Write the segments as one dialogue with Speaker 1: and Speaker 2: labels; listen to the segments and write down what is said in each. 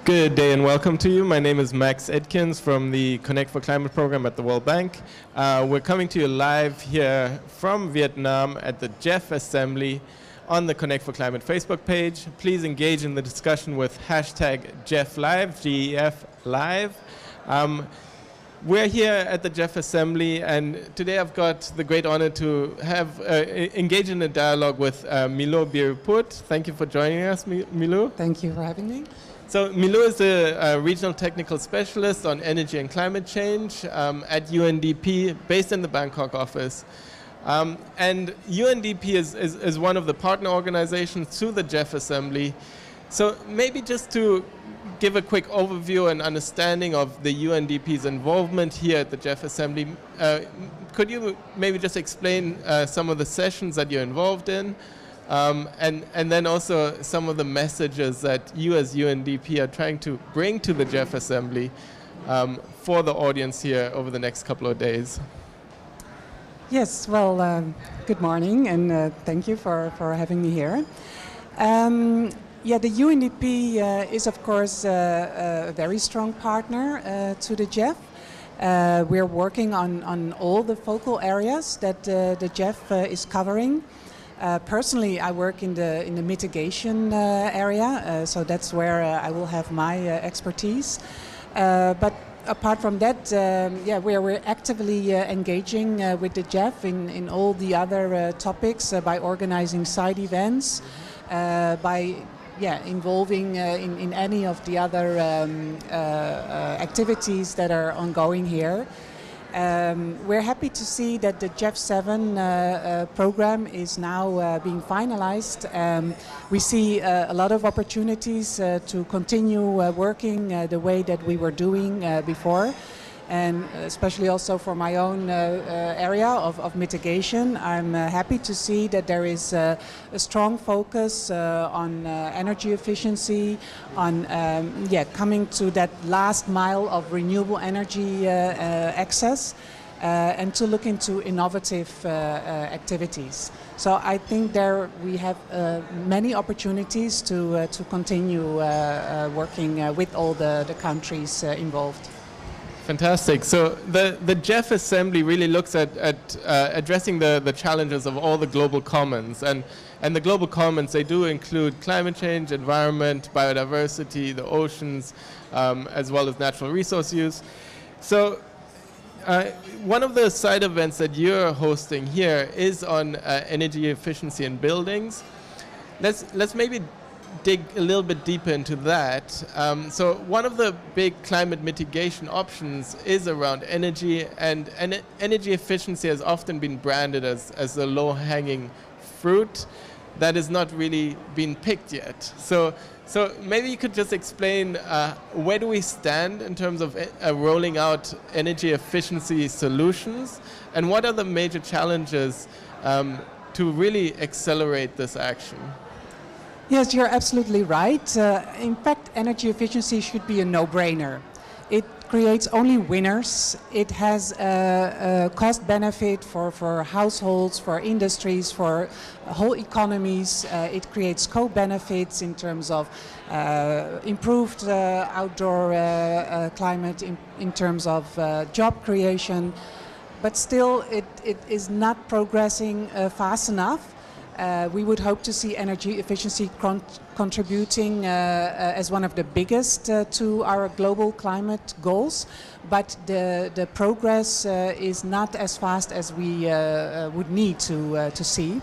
Speaker 1: Good day and welcome to you. My name is Max Edkins from the Connect for Climate program at the World Bank. We're coming to you live here from Viet Nam at the GEF Assembly on the Connect for Climate Facebook page. Please engage in the discussion with hashtag GEFLive, GEF Live. We're here at the GEF Assembly, and today I've got the great honor to have engage in a dialogue with Milou Beerepoot. Thank you for joining us, Milou.
Speaker 2: Thank you for having me.
Speaker 1: So Milou is a Regional Technical Specialist on Energy and Climate Change at UNDP, based in the Bangkok office. And UNDP is one of the partner organizations to the GEF Assembly. So maybe just to give a quick overview and understanding of the UNDP's involvement here at the GEF Assembly, could you maybe just explain some of the sessions that you're involved in? And then also some of the messages that you as UNDP are trying to bring to the GEF Assembly for the audience here over the next couple of days.
Speaker 2: Yes, well, good morning, and thank you for having me here. Yeah, the UNDP is, of course, a very strong partner to the GEF. We're working on all the focal areas that the GEF is covering. Personally, I work in the mitigation area, so that's where I will have my expertise. But apart from that, yeah, we're actively engaging with the GEF in all the other topics by organizing side events, by involving in any of the other activities that are ongoing here. We're happy to see that the GEF 7 program is now being finalized. We see a lot of opportunities to continue working the way that we were doing before. And especially also for my own area of mitigation, I'm happy to see that there is a strong focus on energy efficiency, on coming to that last mile of renewable energy access, and to look into innovative activities. So I think there we have many opportunities to continue working with all the countries involved.
Speaker 1: Fantastic. So the GEF Assembly really looks at addressing the challenges of all the global commons. And the global commons, they do include climate change, environment, biodiversity, the oceans, as well as natural resource use. So one of the side events that you're hosting here is on energy efficiency in buildings. Let's maybe dig a little bit deeper into that. So one of the big climate mitigation options is around energy, and energy efficiency has often been branded as the low-hanging fruit that has not really been picked yet. So maybe you could just explain where do we stand in terms of rolling out energy efficiency solutions, and what are the major challenges to really accelerate this action?
Speaker 2: Yes, you're absolutely right. In fact, energy efficiency should be a no-brainer. It creates only winners. It has a cost benefit for households, for industries, for whole economies. It creates co-benefits in terms of improved outdoor climate, in terms of job creation. But still, it is not progressing fast enough. We would hope to see energy efficiency contributing as one of the biggest to our global climate goals, but the progress is not as fast as we would need to see.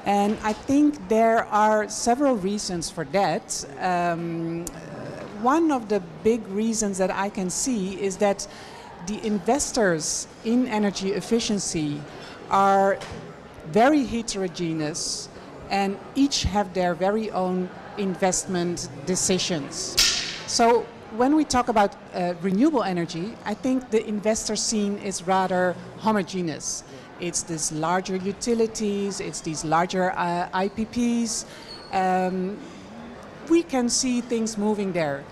Speaker 2: And I think there are several reasons for that. One of the big reasons that I can see is that the investors in energy efficiency are very heterogeneous, and each have their very own investment decisions. So when we talk about renewable energy, I think the investor scene is rather homogeneous. It's these larger utilities, it's these larger IPPs. We can see things moving there.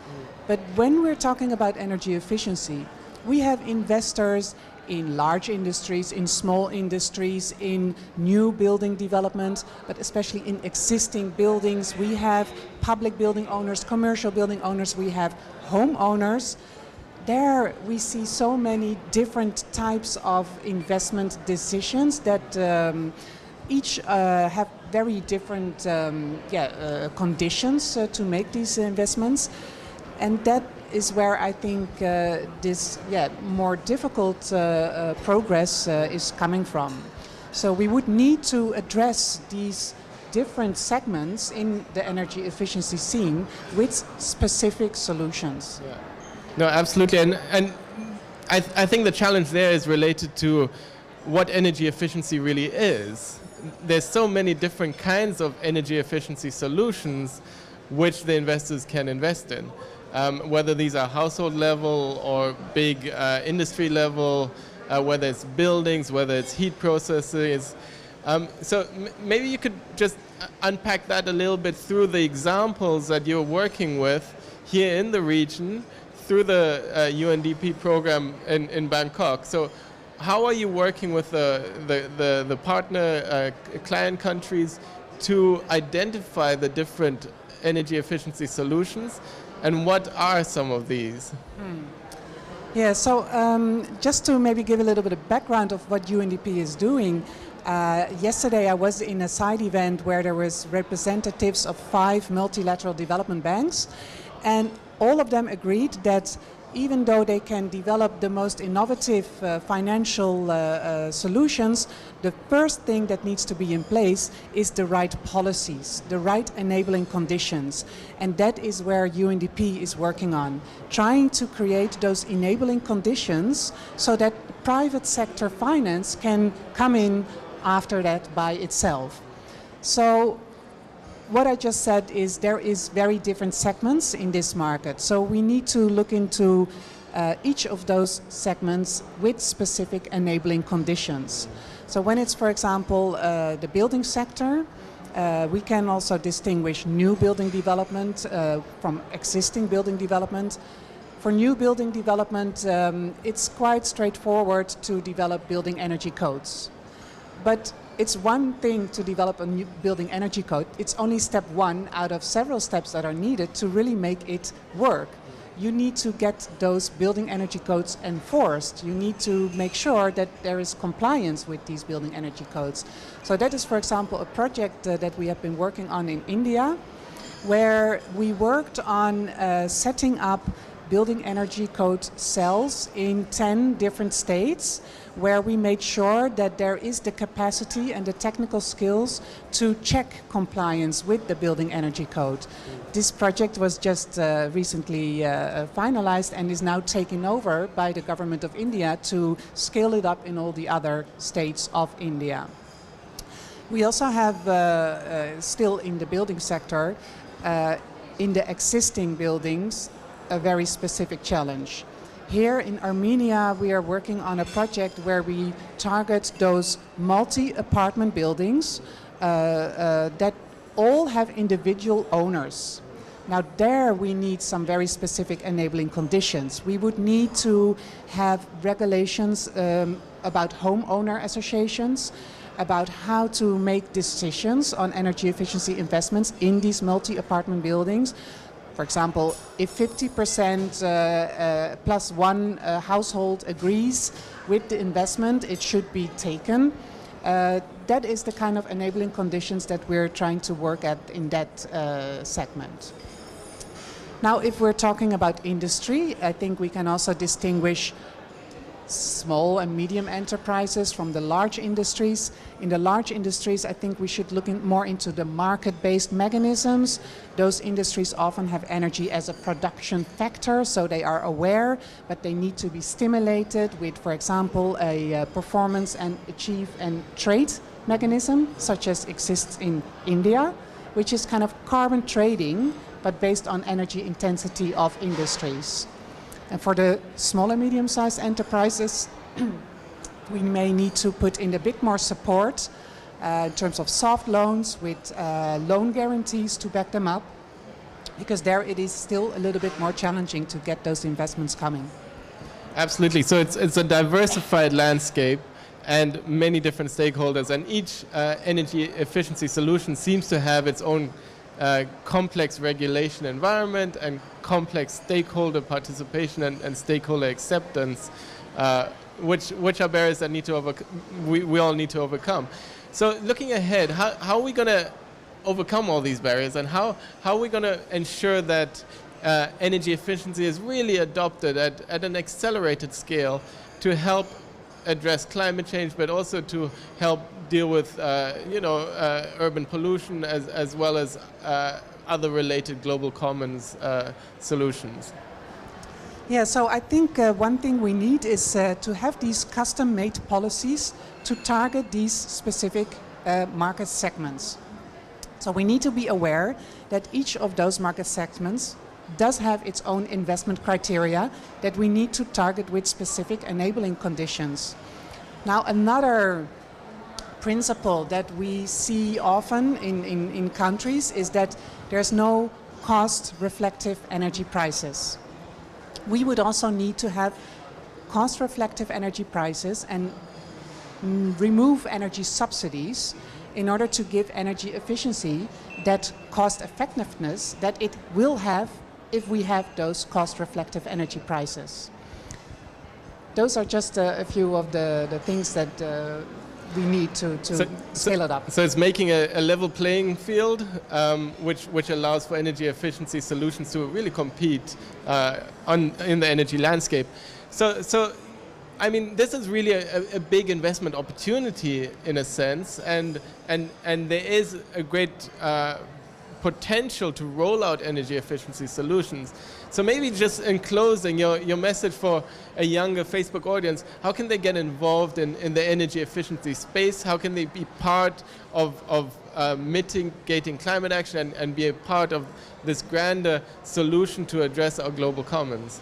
Speaker 2: But when we're talking about energy efficiency, we have investors in large industries, in small industries, in new building development, but especially in existing buildings. We have public building owners, commercial building owners, we have homeowners. There we see so many different types of investment decisions that each have very different conditions to make these investments. And that is where I think this more difficult progress is coming from. So we would need to address these different segments in the energy efficiency scene with specific solutions.
Speaker 1: Yeah. No, absolutely. And I think the challenge there is related to what energy efficiency really is. There's so many different kinds of energy efficiency solutions which the investors can invest in. Whether these are household level or big industry level, whether it's buildings, whether it's heat processes. So maybe you could just unpack that a little bit through the examples that you're working with here in the region through the UNDP program in Bangkok. So how are you working with the partner client countries to identify the different energy efficiency solutions, and what are some of these?
Speaker 2: Yeah, so just to maybe give a little bit of background of what UNDP is doing, yesterday I was in a side event where there was representatives of 5 multilateral development banks, and all of them agreed that even though they can develop the most innovative financial solutions, the first thing that needs to be in place is the right policies, the right enabling conditions. And that is where UNDP is working on, trying to create those enabling conditions so that private sector finance can come in after that by itself. So what I just said is there is very different segments in this market. So we need to look into each of those segments with specific enabling conditions. So when it's, for example, the building sector, we can also distinguish new building development from existing building development. For new building development, it's quite straightforward to develop building energy codes. But it's one thing to develop a new building energy code. It's only step one out of several steps that are needed to really make it work. You need to get those building energy codes enforced. You need to make sure that there is compliance with these building energy codes. So that is, for example, a project that we have been working on in India, where we worked on setting up building energy code cells in 10 different states, where we made sure that there is the capacity and the technical skills to check compliance with the building energy code. This project was just recently finalized and is now taken over by the government of India to scale it up in all the other states of India. We also have, still in the building sector, in the existing buildings, a very specific challenge. Here in Armenia, we are working on a project where we target those multi-apartment buildings that all have individual owners. Now there we need some very specific enabling conditions. We would need to have regulations about homeowner associations, about how to make decisions on energy efficiency investments in these multi-apartment buildings. For example, if 50% plus one household agrees with the investment, it should be taken. That is the kind of enabling conditions that we're trying to work at in that segment. Now, if we're talking about industry, I think we can also distinguish small and medium enterprises from the large industries. In the large industries, I think we should look more into the market-based mechanisms. Those industries often have energy as a production factor, so they are aware, but they need to be stimulated with, for example, a performance and achieve and trade mechanism, such as exists in India, which is kind of carbon trading, but based on energy intensity of industries. And for the small and medium-sized enterprises, we may need to put in a bit more support in terms of soft loans with loan guarantees to back them up, because there it is still a little bit more challenging to get those investments coming.
Speaker 1: Absolutely. So it's a diversified landscape and many different stakeholders, and each energy efficiency solution seems to have its own complex regulation environment and complex stakeholder participation and stakeholder acceptance, which are barriers that we all need to overcome. So looking ahead, how are we going to overcome all these barriers, and how are we going to ensure that energy efficiency is really adopted at an accelerated scale to help address climate change, but also to help deal with urban pollution as well as other related global commons solutions?
Speaker 2: Yeah, so I think one thing we need is to have these custom-made policies to target these specific market segments. So we need to be aware that each of those market segments does have its own investment criteria that we need to target with specific enabling conditions. Now, another principle that we see often in countries is that there's no cost-reflective energy prices. We would also need to have cost-reflective energy prices and remove energy subsidies in order to give energy efficiency that cost-effectiveness that it will have if we have those cost-reflective energy prices. Those are just a few of the things that we need to scale it up.
Speaker 1: So it's making a level playing field, which allows for energy efficiency solutions to really compete in the energy landscape. So I mean, this is really a big investment opportunity in a sense, and there is a great potential to roll out energy efficiency solutions. So maybe just in closing, your message for a younger Facebook audience, how can they get involved in the energy efficiency space? How can they be part of mitigating climate action and be a part of this grander solution to address our global commons?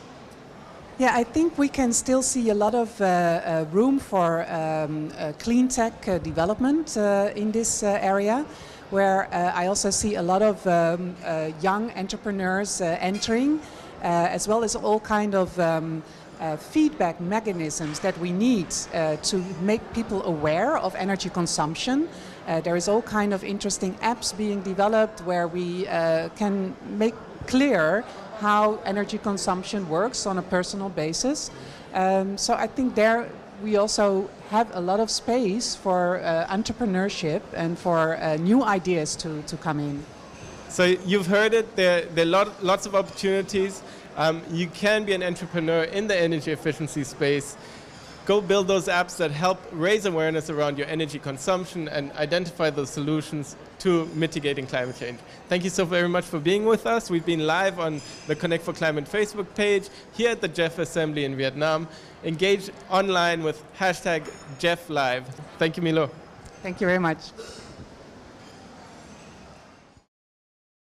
Speaker 2: Yeah, I think we can still see a lot of room for clean tech development in this area, where I also see a lot of young entrepreneurs entering, as well as all kind of feedback mechanisms that we need to make people aware of energy consumption. There is all kind of interesting apps being developed where we can make clear how energy consumption works on a personal basis. So I think there we also have a lot of space for entrepreneurship and for new ideas to come in.
Speaker 1: So you've heard it, there are lots of opportunities. You can be an entrepreneur in the energy efficiency space. Go build those apps that help raise awareness around your energy consumption and identify those solutions to mitigating climate change. Thank you so very much for being with us. We've been live on the Connect for Climate Facebook page here at the GEF Assembly in Vietnam. Engage online with #GEFLive. Thank you, Milou.
Speaker 2: Thank you very much.